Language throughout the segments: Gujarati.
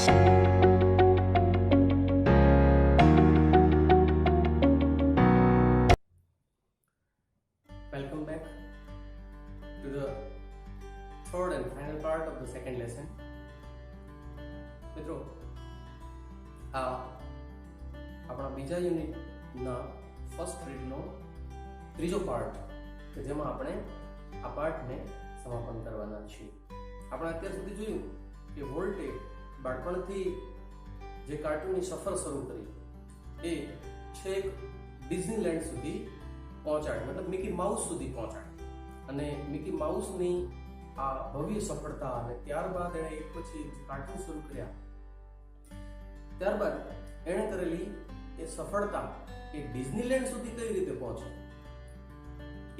Welcome back to the third and final part of the second lesson. મિત્રો આ આપણા બીજા યુનિટના ફર્સ્ટ રીડનો ત્રીજો પાર્ટ કે જેમાં આપણે આ પાર્ટને સમાપન કરવાના છીએ. આપણે અત્યાર સુધી જોયું કે વોલ્ટે બાળપણથી જે કાર્ટૂનની સફર શરૂ કરી એ છેક ડિઝનીલેન્ડ સુધી પહોંચાડી, મતલબ મિકી માઉસ સુધી પહોંચાડી. અને મિકી માઉસની આ ભવ્ય સફળતા અને ત્યારબાદ એણે એક પછી કાર્ટૂન શરૂ કર્યા. ત્યારબાદ એણે કરેલી એ સફળતા એ ડિઝનીલેન્ડ સુધી કઈ રીતે પહોંચી,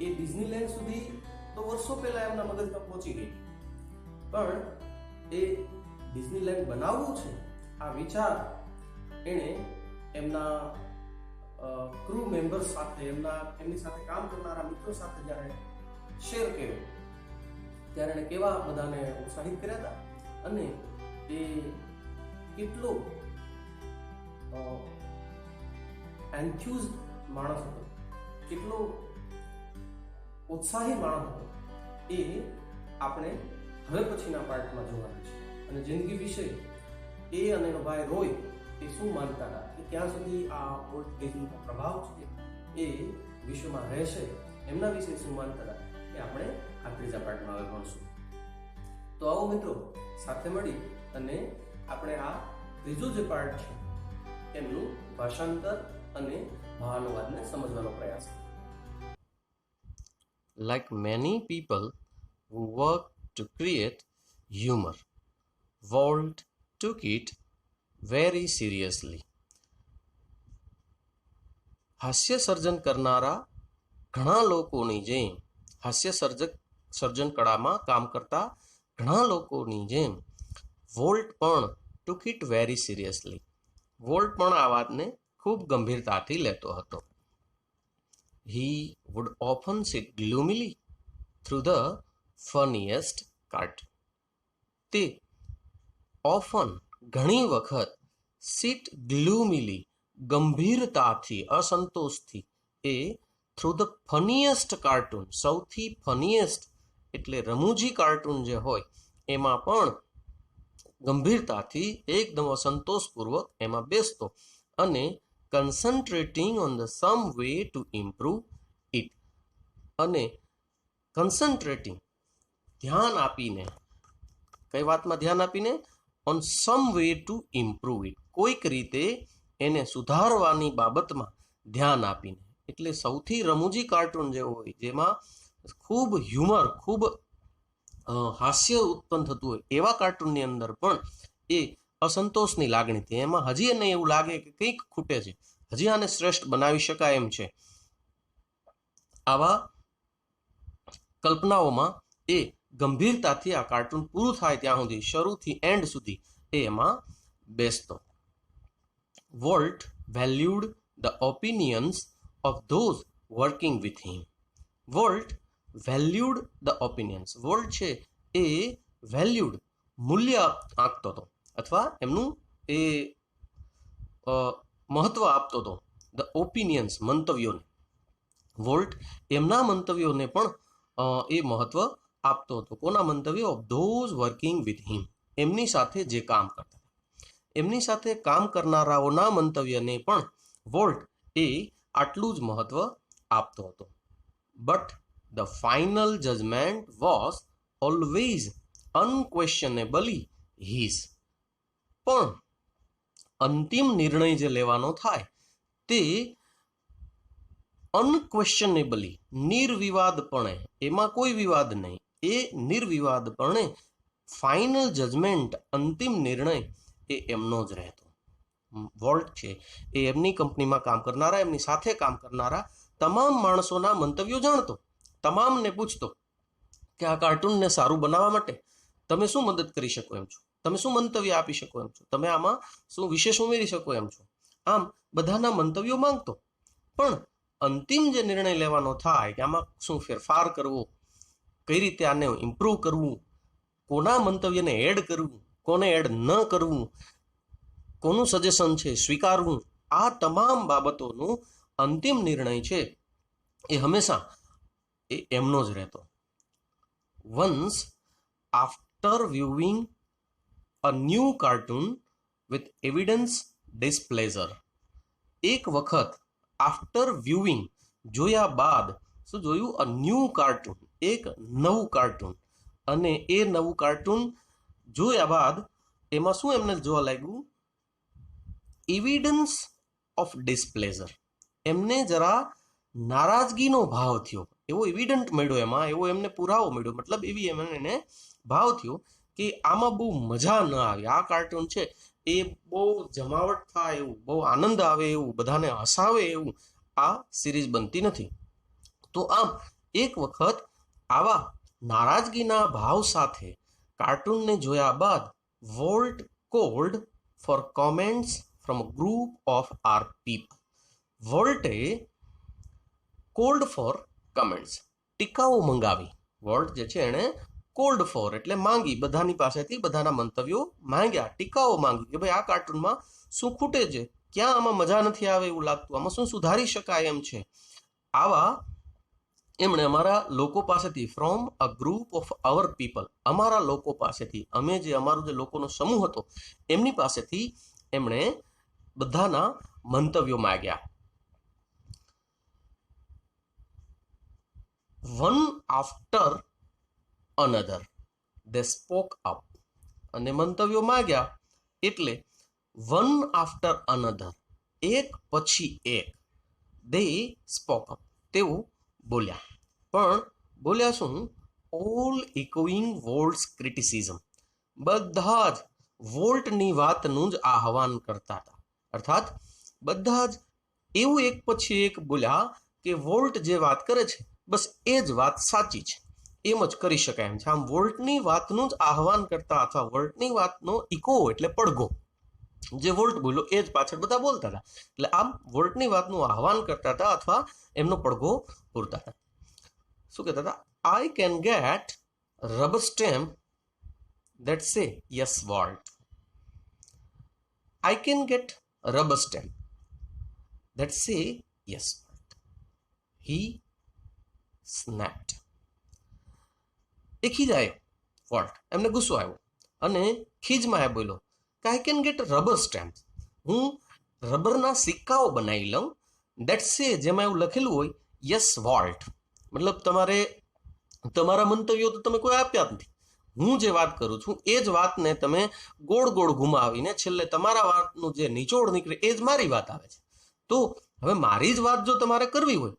એ ડિઝનીલેન્ડ સુધી તો વર્ષો પહેલા એમના મગજમાં પહોંચી ગઈ, પણ એ ડિઝનીલેન્ડ બનાવવું છે આ વિચાર એણે એમના ક્રૂ મેમ્બર્સ સાથે, એમની સાથે કામ કરનારા મિત્રો સાથે જ્યારે શેર કર્યો ત્યારે એણે કેવા બધાને ઉત્સાહિત કર્યા હતા અને એ કેટલો એન્થ્યુઝ માણસ હતો, કેટલો ઉત્સાહી માણસ હતો, એ આપણે હવે પછીના પાર્ટમાં જોવાનું છે. અને જિંદગી વિશે એ અને એનો ભાઈ રોય એ શું માનતા હતા, કે ક્યાં સુધી આ વોલ્ટ ડિઝનીનો પ્રભાવ છે એ વિશ્વમાં રહેશે, એમના વિશે શું માનતા હતા, એ આપણે આ ત્રીજા પાર્ટમાં હવે ભણશું. તો આવો મિત્રો, સાથે મળી અને આપણે આ ત્રીજો જે પાર્ટ છે એમનું ભાષાંતર અને ભાવાનુવાદને સમજવાનો પ્રયાસ કરીએ. Like many people who work to create humor, Walt took it very seriously. હાસ્ય સર્જન કરનારા ઘણા લોકોની જેમ, હાસ્ય સર્જન કળામાં કામ કરતા ઘણા લોકોની જેમ વોલ્ટ પણ took it very seriously. Volt પણ આ વાતને ખૂબ ગંભીરતાથી લેતો હતો. He would often sit gloomily through the funniest cartoon. તે often ઘણી વખત sit gloomily ગંભીરતાથી, અસંતોષથી, એ થ્રુ ધ ફનીએસ્ટ કાર્ટૂન, સૌથી ફનીએસ્ટ એટલે રમૂજી કાર્ટૂન જે હોય એમાં પણ ગંભીરતાથી એકદમ અસંતોષપૂર્વક એમાં બેસતો અને concentrating on the some way to improve it. અને કન્સન્ટ્રેટિંગ ધ્યાન આપીને, કઈ વાતમાં ધ્યાન આપીને? On some way to improve it, કોઈક રીતે એને સુધારવાની બાબતમાં ધ્યાન આપીને. એટલે સૌથી રમૂજી કાર્ટૂન જે હોય, જેમાં ખૂબ હ્યુમર, ખૂબ હાસ્ય ઉત્પન્ન થતું હોય, એવા કાર્ટૂનની અંદર પણ એ અસંતોષની લાગણીથી, એમાં હજી એને એવું લાગે કે કંઈક ખૂટે છે, હજી આને શ્રેષ્ઠ બનાવી શકાય એમ છે. આવા કલ્પનાઓમાં એ ગંભીરતાથી આ કાર્ટૂન પૂરું થાય ત્યાં સુધી, શરૂથી એન્ડ સુધી એ એમાં બેસતો. Volt valued the opinions of those working with him. Volt valued the opinions. Volt છે એ વેલ્યુડ, મૂલ્ય આંકતો હતો, અથવા એમનું એ મહત્વ આપતો હતો. The opinions, મંતવ્યોને. વોલ્ટ એમના મંતવ્યોને પણ એ મહત્વ આપતો હતો. કોના મંતવ્યો? Of those working with him, એમની સાથે જે કામ કરતા, એમની સાથે કામ કરનારાઓના મંતવ્યને પણ વોલ્ટ એ આટલું જ મહત્વ આપતો હતો. But the final judgement was always unquestionably his. પણ અંતિમ નિર્ણય જે લેવાનો થાય તે અનક્વેશ્ચનેબલી, નિર્વિવાદપણે, એમાં કોઈ વિવાદ નહીં, એ નિર્વિવાદપણે ફાઇનલ જજમેન્ટ, અંતિમ નિર્ણય એ એમનો જ રહેતો. વોલ્ટ છે એ એમની કંપનીમાં કામ કરનારા, એમની સાથે કામ કરનારા તમામ માણસોના મંતવ્યો જાણતો, તમામને પૂછતો કે આ કાર્ટૂનને સારું બનાવવા માટે તમે શું મદદ કરી શકો એમ છો, તમે શું મંતવ્ય આપી શકો એમ છો, તમે આમાં શું વિશેષ ઉમેરી શકો એમ છો. આમ બધાના મંતવ્યો માંગતો, પણ અંતિમ જે નિર્ણય લેવાનો થાય કે આમાં શું ફેરફાર કરવો, કઈ રીતે આને ઇમ્પ્રૂવ કરવું, કોના મંતવ્યને એડ કરવું, કોને એડ ન કરવું, કોનું સજેશન છે સ્વીકારવું, આ તમામ બાબતોનો અંતિમ નિર્ણય છે એ હંમેશા એમનો જ રહેતો. Once after viewing a new cartoon with evidence displeasure. એક વખત આફ્ટર વ્યુઇંગ જોયા બાદ શું જોયું? અ ન્યૂ કાર્ટૂન, એક નવું કાર્ટૂન. અને એ નવું કાર્ટૂન જોયા બાદ એમાં શું એમને જોવા લાગ્યું? Evidence of displeasure. એમને જરા નારાજગીનો ભાવ થયો, એવો એવિડન્ટ મળ્યો એમાં, એવો એમને પુરાવો મળ્યો, મતલબ એવી એને ભાવ થયો કે આમાં બહુ મજા ન આવી. આ કાર્ટૂન છે એ બહુ જમાવટ થાય એવું, બહુ આનંદ આવે એવું, બધાને હસાવે એવું આ સિરીઝ બનતી નથી. તો આમ એક વખત આવા નારાજગીના ભાવ સાથે કાર્ટૂનને જોયા બાદ Walt called for comments from a group of our people. વોલ્ટે કોલ્ડ ફોર કમેન્ટ્સ, ટીકાઓ મંગાવી. વોલ્ટ જે છે એણે કોલ્ડ ફોર એટલે માંગી, બધાની પાસેથી બધાના મંતવ્યો માંગ્યા, ટીકાઓ માંગી કે ભાઈ આ કાર્ટૂનમાં શું ખૂટે છે, ક્યાં આમાં મજા નથી આવે એવું લાગતું, આમાં શું સુધારી શકાય એમ છે. આવા એમણે અમારા લોકો પાસેથી, from a group of our people, અમારા લોકો પાસેથી, અમે જે અમારું જે લોકોનો સમૂહ હતો એમની પાસેથી એમણે બધાના મંતવ્યો માંગ્યા. વન આફ્ટર અનધર દે સ્પોક અપ. અને મંતવ્યો માંગ્યા એટલે વન આફ્ટર અનધર, એક પછી એક, દે સ્પોક અપ, તેઓ બોલ્યા. પણ બોલ્યા શું? All echoing Walt's criticism. બધા જ વોલ્ટની વાતનું જ આહવાન કરતા હતા. અર્થાત બધા જ એવું એક પછી એક બોલ્યા કે વોલ્ટ જે વાત કરે છે બસ એ જ વાત સાચી છે, એમ જ કરી શકાય એમ છે. આમ વોલ્ટની વાતનું જ આહવાન કરતા, અથવા વોલ્ટની વાતનો ઇકો એટલે પડઘો, જે વોલ્ટ બોલ્યો એ જ પાછળ બધા બોલતા હતા. એટલે આમ વોલ્ટની વાતનું આહવાન કરતા હતા અથવા એમનો પડઘો પૂરતા હતા. શું કહેતા હતા? આઈ can get rubber stamp that say yes Walt. I can get rubber stamp that say yes Walt. He snapped. એ ખીજાયો વોલ્ટ, એમને ગુસ્સો આવ્યો અને ખીજમાં એ બોલ્યો કે I can get rubber stamp, હું રબરના સિક્કાઓ બનાવી લઉં, દેટ સે, જેમાં એવું લખેલું હોય યસ વોલ્ટ. મતલબ તમારે તમારા મંતવ્યો તો તમે કોઈ આપ્યા જ નથી, હું જે વાત કરું છું એ જ વાતને તમે ગોળ ગોળ ઘુમાવીને છેલ્લે તમારા વાતનું જે નિચોડ નીકળે એ જ મારી વાત આવે છે. તો હવે મારી જ વાત જો તમારે કરવી હોય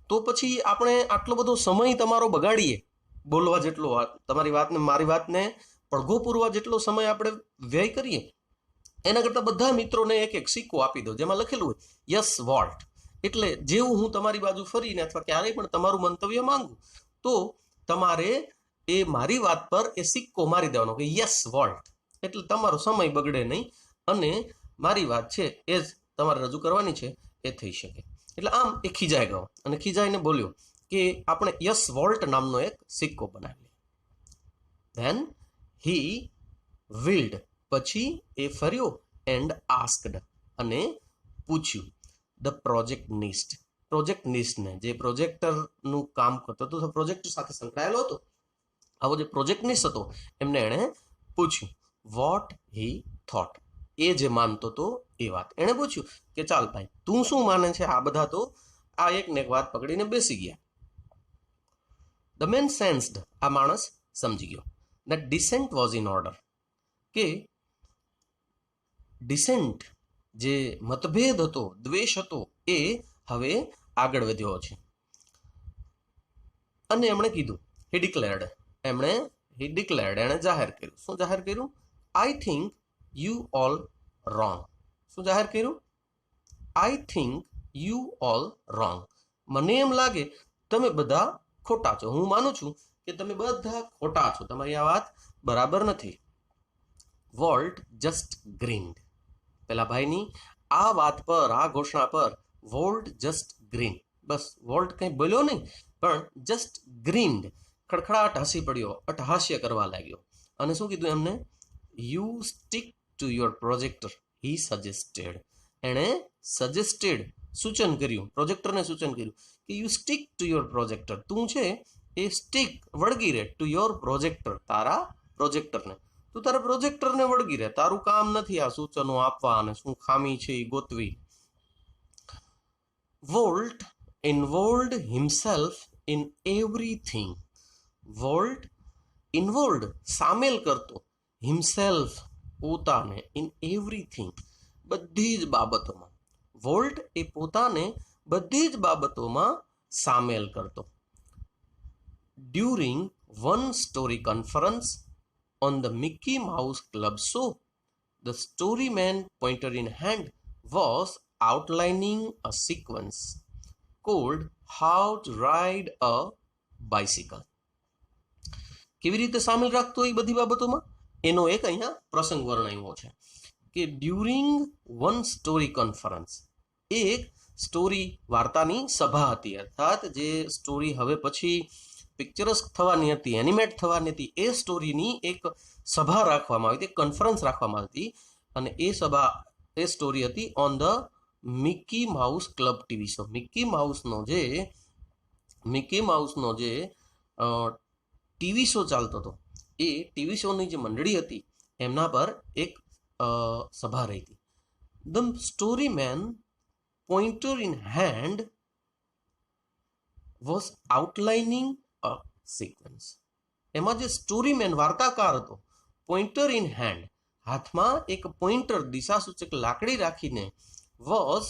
તો પછી આપણે આટલો બધો સમય તમારો બગાડીએ બોલવા જેટલો, તમારી વાતને, મારી વાતને પડઘો પૂરવા જેટલો સમય આપણે વ્યય કરીએ, એના કરતાં બધા મિત્રોને એક એક સિક્કો આપી દો જેમાં લખેલું હોય યસ વોલ્ટ. એટલે જેવું હું તમારી બાજુ ફરીને અથવા ક્યારેય પણ તમારું મંતવ્ય માંગુ તો તમારે એ મારી વાત પર એ સિક્કો મારી દેવાનો કે યસ વોલ્ટ. એટલે તમારો સમય બગડે નહીં અને મારી વાત છે એ જ તમારે રજૂ કરવાની છે એ થઈ શકે. એટલે આમ એ ખીજાઈ ગયો અને ખીજાઈને બોલ્યો કે આપણે યસ વોલ્ટ નામનો એક સિક્કો બનાવીએ. ધેન હી વિલ્ડ, પછી એ ફર્યો, એન્ડ આસ્કડ, અને પૂછ્યું ધ પ્રોજેક્ટનિસ્ટ, પ્રોજેક્ટનિસ્ટને, જે પ્રોજેક્ટરનું કામ કરતો હતો, પ્રોજેક્ટ સાથે સંકળાયેલો હતો, આવો જે પ્રોજેક્ટનિસ્ટ હતો એમને એણે પૂછ્યું વોટ હી થોટ, એ જે માનતો હતો એ વાત. એણે પૂછ્યું કે ચાલ ભાઈ તું શું માને છે? આ બધા તો આ એકને એક વાત પકડીને બેસી ગયા. ધ મેન સેન્સ્ડ, આ માણસ સમજી ગયો, that dissent was in order, કે ડિસેન્ટ જે મતભેદ હતો, દ્વેષ હતો, એ હવે આગળ વધ્યો છે. અને એમણે કીધું, હી ડિક્લેર્ડ, એણે જાહેર કર્યું. શું જાહેર કર્યું? I think you all wrong. શું જાહેર કર્યું? I think you all wrong. મને એમ લાગે તમે બધા ખોટા છો. હું માનું છું કે તમે બધા ખોટા છો, તમારી આ વાત બરાબર નથી. Walt just grinned. પેલા ભાઈની આ વાત પર, આ ઘોષણા પર વોલ્ટ જસ્ટ ગ્રીન, બસ વોલ્ટ કંઈ બોલ્યો નહીં, પણ જસ્ટ ગ્રીન્ડ, ખડખડાટ હસી પડ્યો, અટહાસ્ય કરવા લાગ્યો. અને શું કીધું એમને? You stick to your projector he suggested. એણે સજેસ્ટેડ સૂચન કર્યું, પ્રોજેક્ટરને સૂચન કર્યું કે you stick to your projector. તું છે એ સ્ટીક વળગી રહે ટુ યોર પ્રોજેક્ટર, તારા પ્રોજેક્ટરને. તું તારા પ્રોજેક્ટરને વળગી રહે. તારું કામ નથી આ સૂચનો આપવા અને શું ખામી છે એ ગોતવી. Walt involved himself in everything. Walt involved સામેલ કરતો, હિમસેલ્ફ પોતાને, ઇન એવરીથિંગ બધી જ બાબતોમાં. વોલ્ટ એ પોતાને બધી જ બાબતોમાં સામેલ કરતો. During one story conference on the Mickey Mouse Club show, the storyman, pointer in hand, was outlining a sequence called How to Ride a Bicycle. કેવી રીતે સામેલ રાખતો એ બધી બાબતોમાં એનો એક અહીંયા પ્રસંગ વર્ણવ્યો છે કે ડ્યુરિંગ વન સ્ટોરી કોન્ફરન્સ, એક સ્ટોરી વાર્તાની સભા હતી, અર્થાત જે સ્ટોરી હવે પછી પિક્ચરસ થવાની હતી, એનિમેટ થવાની હતી, એ સ્ટોરીની એક સભા રાખવામાં આવી હતી, કોન્ફરન્સ રાખવામાં આવી હતી. અને એ સ્ટોરી હતી on the Mickey Mouse Club TV show. Mickey માઉસનો જે ટીવી શો ચાલતો હતો, એ ટીવી શોની જે મંડળી હતી એમના પર એક સભા રહી હતી. The story man, pointer in hand, was outlining a sequence. એમાં જે સ્ટોરી મેન વાર્તાકાર હતો, પોઇન્ટર ઇન હેન્ડ, હાથમાં એક પોઇન્ટર દિશાસૂચક લાકડી રાખીને, વોઝ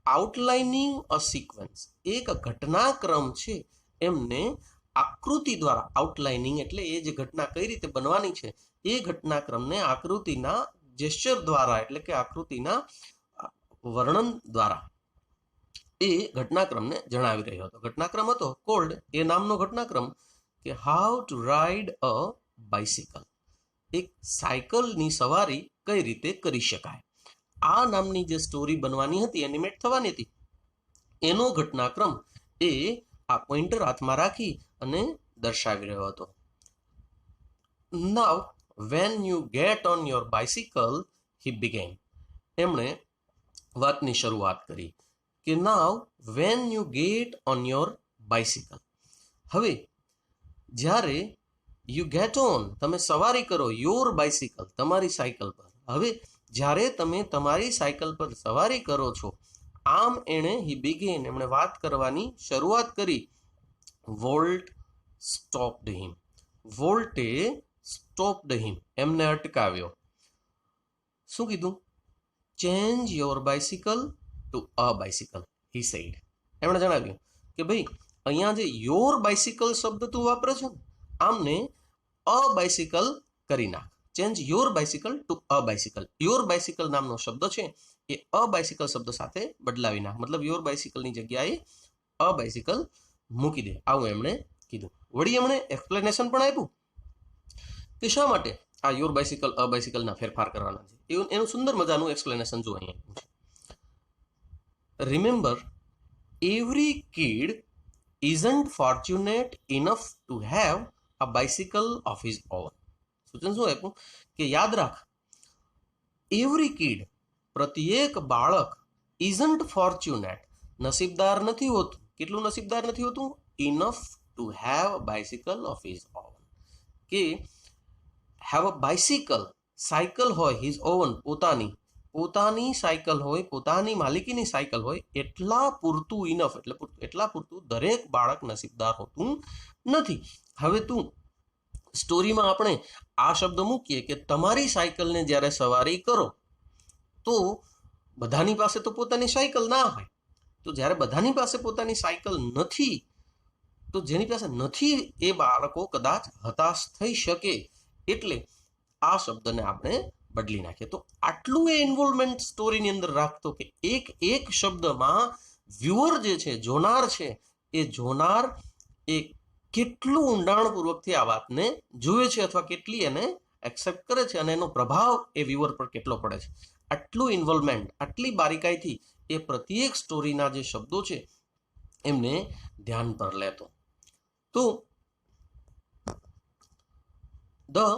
આઉટલાઇનિંગ અ સિક્વન્સ, એક ઘટનાક્રમ છે એમને આકૃતિ દ્વારા, આઉટલાઇનિંગ એટલે એ જે ઘટના કઈ રીતે બનવાની છે એ ઘટનાક્રમને આકૃતિના જેસ્ચર દ્વારા, એટલે કે આકૃતિના વર્ણન દ્વારા એ ઘટનાક્રમને જણાવી રહ્યો હતો. ઘટનાક્રમ હતો કોલ્ડ, એ નામનો ઘટનાક્રમ કે how to ride a bicycle, એક સાયકલની સવારી કઈ રીતે કરી શકાય. આ નામની જે સ્ટોરી બનવાની હતી, એનિમેટ થવાની હતી, એનો ઘટનાક્રમ એ આ પોઇન્ટર હાથમાં રાખી અને દર્શાવી રહ્યો હતો. Now when you get on your bicycle he began. એમણે વાતની શરૂઆત કરી કે now when you get on your bicycle, હવે જ્યારે યુ ગેટ ઓન, તમે સવારી કરો, યોર બાઇસિકલ, તમારી સાયકલ પર, હવે જ્યારે તમે તમારી સાયકલ પર સવારી કરો છો, આમ એણે હી બિગેન, એમણે વાત કરવાની શરૂઆત કરી. વોલ્ટ સ્ટોપ્ડ હિમ, વોલ્ટે સ્ટોપ્ડ હિમ, એમને અટકાવ્યો. શું કીધું? Change your bicycle to a bicycle, he said. એમણે જણાવ્યું કે ભાઈ અહીંયા જે યોર બાઇસિકલ શબ્દ તું વાપરે છે, આમને અ બાઇસિકલ કરી નાખ. Change your bicycle to a bicycle. Your bicycle નામનો શબ્દ છે એ અ બાઇસિકલ શબ્દ સાથે બદલાવી નાખ, મતલબ યોર બાઇસિકલની જગ્યાએ અ બાઇસિકલ મૂકી દે, આવું એમણે કીધું. વળી એમણે એક્સપ્લેનેશન પણ આપ્યું કે શા માટે આ યોર બાઇસિકલ અ બાઇસિકલના ફેરફાર કરવાના છે. એનું સુંદર મજાનું એક્સપ્લેનેશન જો અહીંયા. Remember, every kid isn't fortunate enough to have a bicycle of his own. સૂચન શું આપ્યું કે યાદ રાખ, એવરી કિડ, પ્રત્યેક બાળક, isn't fortunate, નસીબદાર નથી હોતું. કેટલું નસીબદાર નથી હોતું? Enough to have a bicycle of his own, કે હેવ અ બાઇસિકલ, સાયકલ હોય, હિઝ ઓન, પોતાની સાયકલ હોય, પોતાની માલિકીની સાયકલ હોય, એટલા પૂરતું ઇનફ, એટલે એટલા પૂરતું દરેક બાળક નસીબદાર હોતું નથી. હવે તું સ્ટોરીમાં આપણે આ શબ્દ મૂકીએ કે તમારી સાયકલને જ્યારે સવારી કરો, તો બધાની પાસે તો પોતાની સાયકલ ના હોય. તો જ્યારે બધાની પાસે પોતાની સાયકલ નથી, તો જેની પાસે નથી એ બાળકો કદાચ હતાશ થઈ શકે, એટલે આ શબ્દને આપણે બદલી નાખીએ. તો આટલું એ ઇન્વોલ્વમેન્ટ સ્ટોરીની અંદર રાખતો કે એક શબ્દમાં વ્યુઅર જે છે, જોનાર છે, એ જોનાર એ કેટલું ઊંડાણપૂર્વકથી આ વાતને જુએ છે અથવા કેટલી એને એક્સેપ્ટ કરે છે અને એનો પ્રભાવ એ વ્યુઅર પર કેટલો પડે છે. આટલું ઇન્વોલ્વમેન્ટ, આટલી બારીકાઈથી એ પ્રત્યેક સ્ટોરીના જે શબ્દો છે એમને ધ્યાન પર લેતો. તો the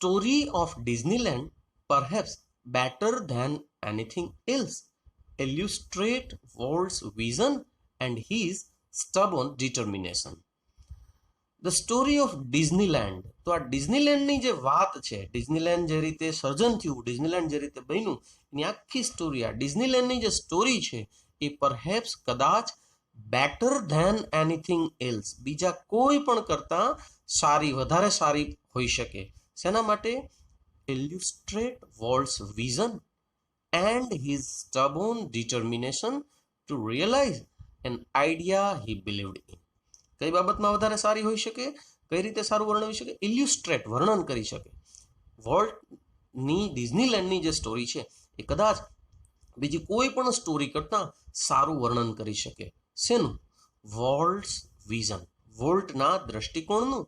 story of Disneyland, perhaps better than anything else, illustrate Walt's vision and his stubborn determination. The story of Disneyland, તો આ ડિઝનીલેન્ડની જે વાત છે, ડિઝનીલેન્ડ જે રીતે સર્જન થયું, ડિઝનીલેન્ડ જે રીતે બન્યું, એની આખી સ્ટોરી, આ ડિઝનીલેન્ડની જે સ્ટોરી છે એ પરહેપ્સ કદાચ બેટર ધેન એનીથિંગ એલ્સ, બીજા કોઈ પણ કરતાં સારી, વધારે સારી હોઈ શકે. શેના માટે? Illustrate Walt's vision and his stubborn determination to realise an idea he believed in. કઈ બાબતમાં વધારે સારી હોઈ શકે? કઈ રીતે સારું વર્ણવી શકે? ઇલ્યુસ્ટ્રેટ, વર્ણન કરી શકે. વોલ્ટની ડિઝનીલેન્ડની જે સ્ટોરી છે એ કદાચ બીજી કોઈ પણ સ્ટોરી કરતાં સારું વર્ણન કરી શકે. શેનું? વોલ્ટ્સ vision, વોલ્ટના દ્રષ્ટિકોણનું,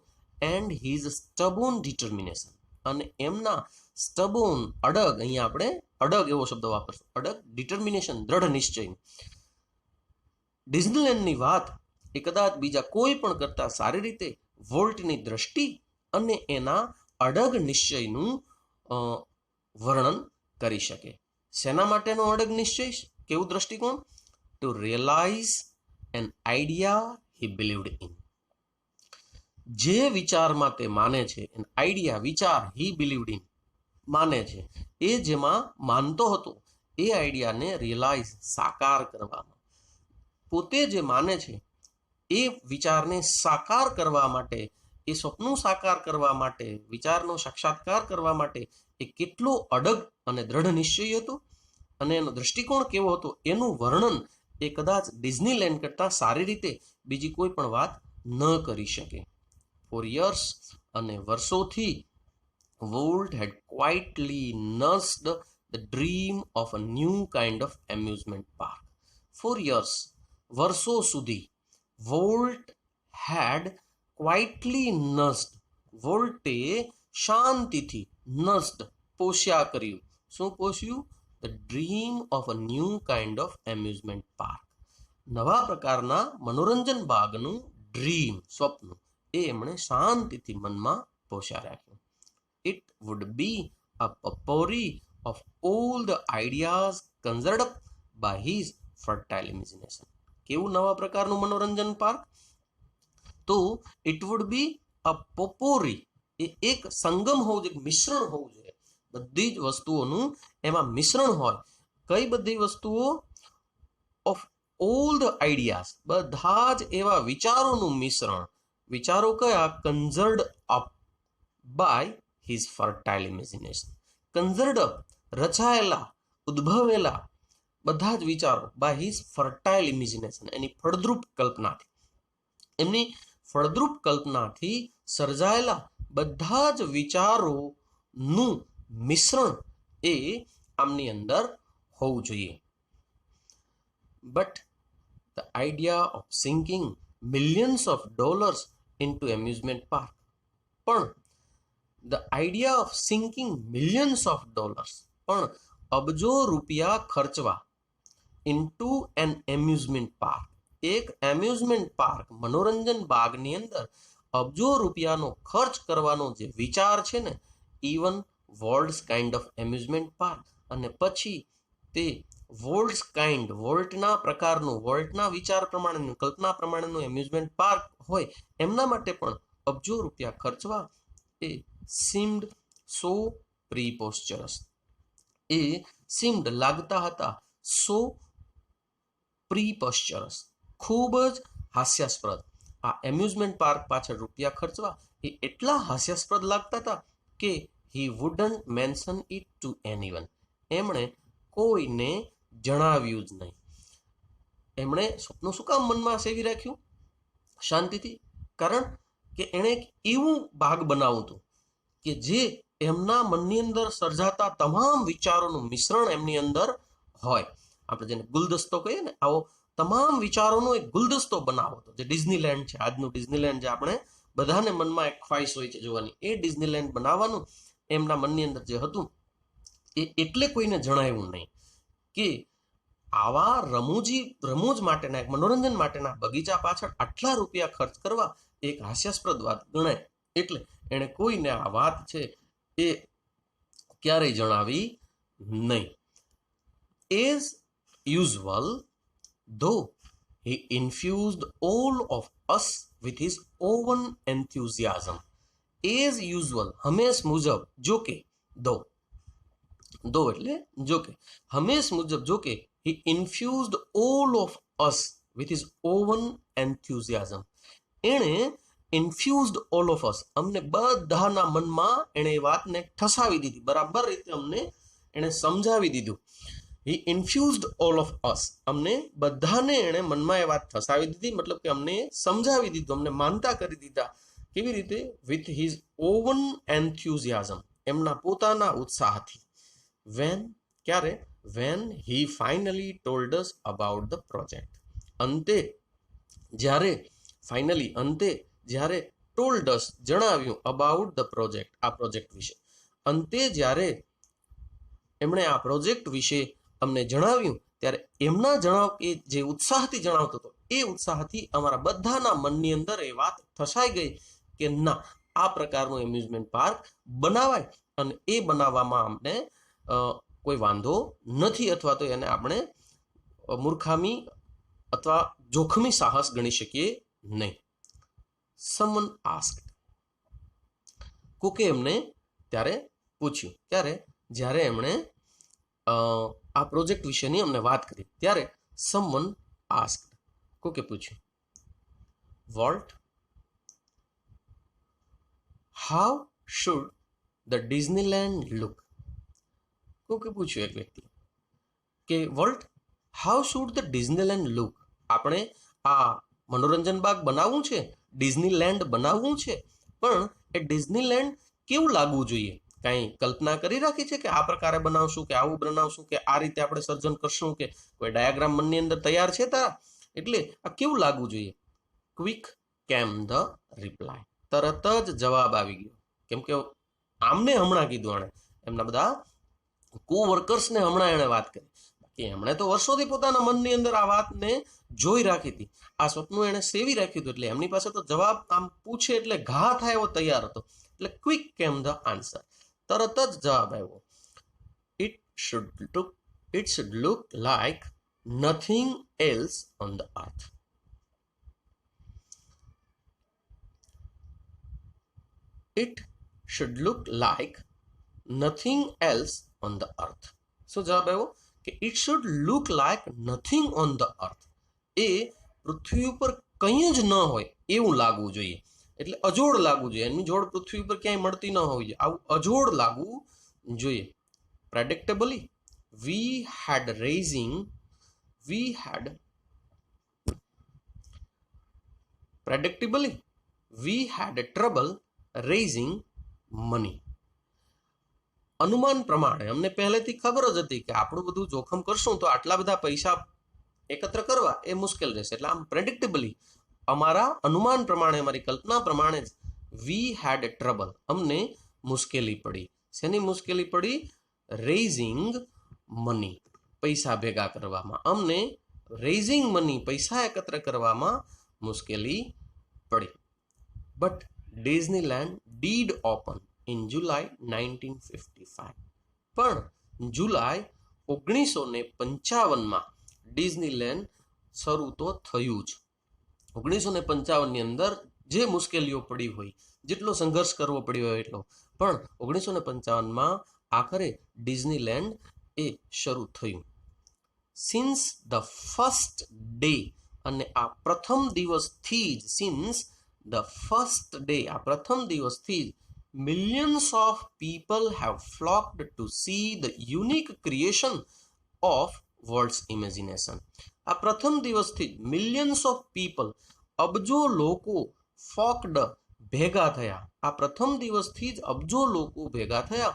and his stubborn determination, અને એમના સ્ટબોર્ન, અડગ, અહીંયા આપણે અડગ એવો શબ્દ વાપરશું, અડગ, ડિટર્મિનેશન, દ્રઢ નિશ્ચય. ડિઝનીલેન્ડની વાત એ કદાચ બીજા કોઈ પણ કરતાં સારી રીતે વોલ્ટની દ્રષ્ટિ અને એના અડગ નિશ્ચયનું વર્ણન કરી શકે. શેના માટેનો અડગ નિશ્ચય? કેવું દ્રષ્ટિકોણ? To realise an idea he believed in. જે વિચારમાં તે માને છે, એન આઈડિયા, વિચાર, હી બિલીવડ ઇન, માને છે, એ જેમાં માનતો હતો એ આઈડિયાને રિયલાઇઝ, સાકાર કરવામાં, પોતે જે માને છે એ વિચારને સાકાર કરવા માટે, એ સ્વપ્નું સાકાર કરવા માટે, વિચારનો સાક્ષાત્કાર કરવા માટે એ કેટલો અડગ અને દ્રઢ નિશ્ચય હતો, અને એનો દ્રષ્ટિકોણ કેવો હતો, એનું વર્ણન એ કદાચ ડિઝનીલેન્ડ કરતાં સારી રીતે બીજી કોઈ પણ વાત ન કરી શકે. ફોર યર્સ, અને વર્ષોથી, Walt had quietly nursed the dream of a new kind of amusement park. Four years, વર્ષો સુધી, વોલ્ટ હેડ ક્વાઇટલી નર્સ્ડ, વોલ્ટે શાંતિથી, નર્સ્ડ, પોષ્યા કર્યું. શું પોષ્યું? The dream of a new kind of amusement park, નવા પ્રકારના મનોરંજન બાગનું ડ્રીમ, સ્વપ્ન, એ એમણે શાંતિથી મનમાં પોષ્યા રાખ્યું. It would be a potpourri of all the ideas conjured up by his fertile imagination. કેવું નવા પ્રકારનું મનોરંજન પાર્ક? તો ઇટ વુડ બી અ પોપોરી, એ એક સંગમ હોવું જોઈએ, મિશ્રણ હોવું જોઈએ, બધી જ વસ્તુઓનું એમાં મિશ્રણ હોય. કઈ બધી વસ્તુઓ? ઓફ ઓલ ધ આઈડિયાઝ, બધા જ એવા વિચારોનું મિશ્રણ. વિચારો કયા? Conjured up by his fertile imagination. Conjured up, રચાયેલા, ઉદ્ભવેલા, બધા જ વિચારો બાય હિઝ ફર્ટાઇલ ઇમેજિનેશન, એની ફળદ્રુપ કલ્પનાથી, એમની ફળદ્રુપ કલ્પનાથી સર્જાયેલા બધા જ વિચારોનું મિશ્રણ એ આમની અંદર હોવું જોઈએ. But the idea of sinking millions of dollars into amusement park, પણ the idea of sinking millions of dollars, પણ અબજો રૂપિયા ખર્ચવા, ઇન્ટુ એન એમ્યુઝમેન્ટ પાર્ક, એક એમ્યુઝમેન્ટ પાર્ક, મનોરંજન બાગની અંદર અબજો રૂપિયાનો ખર્ચ કરવાનો જે વિચાર છે ને, even Walt's kind of amusement park, અને પછી તે વોલ્ટ્સ કાઇન્ડ, વોલ્ટના પ્રકારનું, વોલ્ટના વિચાર પ્રમાણેનું, કલ્પના પ્રમાણેનું એમ્યુઝમેન્ટ પાર્ક હોય, એમના માટે પણ અબજો રૂપિયા ખર્ચવા, એ સીમ્ડ સો પ્રીપોસ્ચરસ, એ સીમ્ડ, લાગતા હતા, સો પ્રીપોસ્ચરસ, ખૂબ જ હાસ્યાસ્પદ. આ એમ્યુઝમેન્ટ પાર્ક પાછળ રૂપિયા ખર્ચવા એ એટલા હાસ્યાસ્પદ લાગતા હતા કે he wouldn't mention it to anyone, એમણે કોઈને જણાવ્યું જ નહીં. એમણે સ્વપ્ન શું કામ મનમાં સેવી રાખ્યું શાંતિથી? કારણ કે એણે એક એવું બાગ બનાવવું હતું કે જે એમના મનની અંદર સર્જાતા તમામ વિચારોનું મિશ્રણ એમની અંદર હોય. આપણે જેને ગુલદસ્તો કહીએ ને, આવો તમામ વિચારોનો એક ગુલદસ્તો બનાવો હતો, જે ડિઝનીલેન્ડ છે, આજનું ડિઝનીલેન્ડ, જે આપણે બધાને મનમાં એક ખ્વાહિશ હોય છે જોવાની, એ ડિઝનીલેન્ડ બનાવવાનું એમના મનની અંદર જે હતું એ એટલે કોઈને જણાવ્યું નહીં કે આવા રમૂજ માટેના, એક મનોરંજન માટેના બગીચા પાછળ આટલા રૂપિયા ખર્ચ કરવા એક હાસ્યાસ્પદ વાત ગણાય. એટલે એણે કોઈને આ વાત છે એ ક્યારેય જણાવી નહીં. As usual though he infused all of us with his own enthusiasm. As usual, હંમેશ મુજબ, જો કે, though એટલે જો કે, હંમેશ મુજબ જો કે, he infused all of us with his own enthusiasm. એણે infused all of us, અમને બધાના મનમાં એણે એ વાતને ઠસાવી દીધી, બરાબર રીતે અમને એણે સમજાવી દીધું. he infused all of us, અમને બધાને એણે મનમાં એ વાત ઠસાવી દીધી, મતલબ કે અમને સમજાવી દીધું, અમને માનતા કરી દીધા. કેવી રીતે? with his own enthusiasm, એમના પોતાના ઉત્સાહથી. ક્યારે? when he finally told us about the project, અંતે જ્યારે told us, જણાવ્યું, about the project, આ પ્રોજેક્ટ વિશે. અંતે જ્યારે એમણે આ પ્રોજેક્ટ વિશે અમને જણાવ્યું, ત્યારે એમના એ જે ઉત્સાહથી જણાવતો હતો, એ ઉત્સાહથી અમારા બધાના મનની અંદર એ વાત ફસાઈ ગઈ કે ના, આ પ્રકારનું એમ્યુઝમેન્ટ પાર્ક બનાવાય અને એ બનાવવામાં અમને કોઈ વાંધો નથી, અથવા તો એને આપણે મૂર્ખામી અથવા જોખમી સાહસ ગણી શકીએ નહીં. someone asked, કોકે એમને ત્યારે પૂછ્યું. ત્યારે જ્યારે એમણે આ પ્રોજેક્ટ વિશેની અમને વાત કરી, ત્યારે someone asked, કોકે પૂછ્યું, Walt, how should the Disneyland look? કોકે પૂછ્યું એક વ્યક્તિ કે volt, how should the Disneyland look? આપણે આ મનોરંજન બાગ બનાવવું છે, ડિઝનીલેન્ડ બનાવવું છે, પણ એ ડિઝનીલેન્ડ કેવું લાગવું જોઈએ? કાંઈ કલ્પના કરી રાખી છે કે આ પ્રકારે બનાવશું, કે આવું બનાવશું, કે આ રીતે આપણે સર્જન કરશું, કે કોઈ ડાયાગ્રામ મનની અંદર તૈયાર છે તારા? એટલે આ કેવું લાગવું જોઈએ? ક્વિક કેમ ધ રિપ્લાય, તરત જ જવાબ આવી ગયો. કેમ કે આમને હમણાં કીધું આણે, એમના બધા કોવર્કર્સને હમણાં એણે વાત કરી. બાકી એમણે તો વર્ષોથી પોતાના મનની અંદર આ વાતને જોઈ રાખી હતી, આ સ્વપ્ન એણે સેવી રાખ્યું હતું, એટલે એમની પાસે તો જવાબ આમ પૂછે એટલે ઘા થાય એવો તૈયાર હતો. એટલે ક્વિક કેમ ધ આન્સર, તરત જ જવાબ આવ્યો. It should look like nothing else on the earth. It should look like nothing else on the earth. શું જવાબ આવ્યો? કે it should look like nothing on the earth. એ પૃથ્વી ઉપર કંઈ જ ન હોય એવું લાગવું જોઈએ. એટલે અજોડ લાગવું જોઈએ, એની જોડ પૃથ્વી ઉપર ક્યાંય મળતી ન હોવી જોઈએ, આવું અજોડ લાગવું જોઈએ. પ્રેડિક્ટેબલી we had trouble raising money. અનુમાન પ્રમાણે અમને પહેલેથી ખબર જ હતી કે આપણું બધું જોખમ કરશું તો આટલા બધા પૈસા એકત્ર કરવા એ મુશ્કેલ રહેશે. એટલે આમ પ્રેડિક્ટેબલી, અમારા અનુમાન પ્રમાણે, અમારી કલ્પના પ્રમાણે જ વી હેડ ટ્રબલ, અમને મુશ્કેલી પડી. શેની મુશ્કેલી પડી? રેઇઝિંગ મની, પૈસા ભેગા કરવામાં. અમને રેઇઝિંગ મની, પૈસા એકત્ર કરવામાં મુશ્કેલી પડી. But Disneyland did open in July 1955. પણ જુલાઈ 1955 ડિઝનીલેન્ડ શરૂ તો થયું જ. 1955 અંદર જે મુશ્કેલીઓ પડી હોય, જેટલો સંઘર્ષ કરવો પડ્યો હોય એટલો, પણ 1955 આખરે ડિઝનીલેન્ડ એ શરૂ થયું. સિન્સ ધ ફર્સ્ટ ડે, અને આ પ્રથમ દિવસથી જ, આ પ્રથમ દિવસથી જ millions of people have flocked to see the unique creation of Walt's imagination. આ પ્રથમ દિવસથી millions of people, અબજો લોકો, flocked, ભેગા થયા. આ પ્રથમ દિવસથી જ અબજો લોકો ભેગા થયા